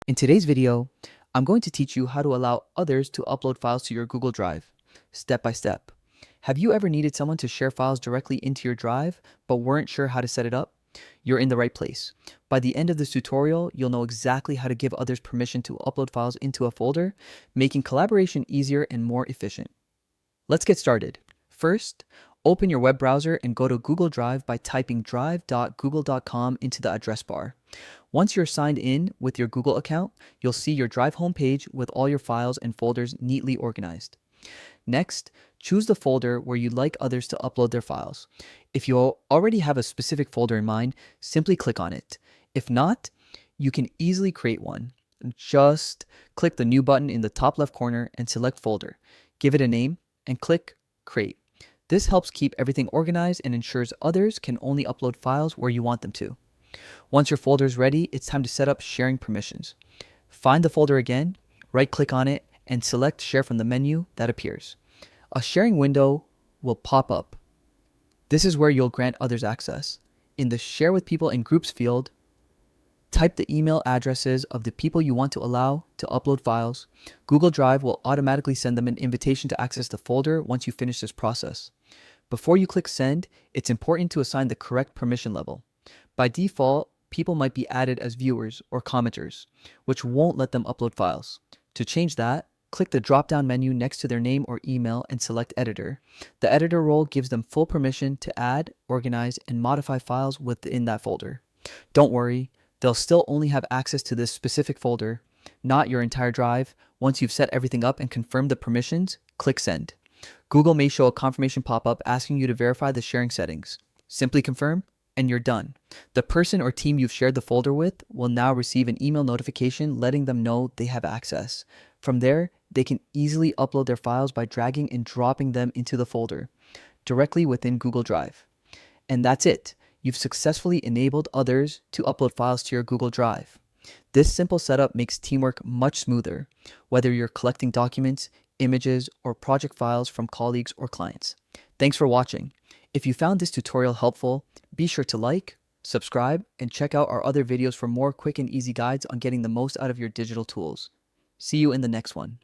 In today's video, I'm going to teach you how to allow others to upload files to your Google Drive, step by step. Have you ever needed someone to share files directly into your Drive, but weren't sure how to set it up? You're in the right place. By the end of this tutorial, you'll know exactly how to give others permission to upload files into a folder, making collaboration easier and more efficient. Let's get started. First, open your web browser and go to Google Drive by typing drive.google.com into the address bar. Once you're signed in with your Google account, you'll see your Drive homepage with all your files and folders neatly organized. Next, choose the folder where you'd like others to upload their files. If you already have a specific folder in mind, simply click on it. If not, you can easily create one. Just click the New button in the top left corner and select Folder. Give it a name and click Create. This helps keep everything organized and ensures others can only upload files where you want them to. Once your folder is ready, it's time to set up sharing permissions. Find the folder again, right-click on it, and select Share from the menu that appears. A sharing window will pop up. This is where you'll grant others access. In the Share with People and Groups field, type the email addresses of the people you want to allow to upload files. Google Drive will automatically send them an invitation to access the folder once you finish this process. Before you click Send, it's important to assign the correct permission level. By default, people might be added as viewers or commenters, which won't let them upload files. To change that, click the drop-down menu next to their name or email and select Editor. The Editor role gives them full permission to add, organize, and modify files within that folder. Don't worry, they'll still only have access to this specific folder, not your entire drive. Once you've set everything up and confirmed the permissions, click Send. Google may show a confirmation pop-up asking you to verify the sharing settings. Simply confirm, and you're done. The person or team you've shared the folder with will now receive an email notification letting them know they have access. From there, they can easily upload their files by dragging and dropping them into the folder directly within Google Drive. And that's it. You've successfully enabled others to upload files to your Google Drive. This simple setup makes teamwork much smoother, whether you're collecting documents, images, or project files from colleagues or clients. Thanks for watching. If you found this tutorial helpful, be sure to like, subscribe, and check out our other videos for more quick and easy guides on getting the most out of your digital tools. See you in the next one.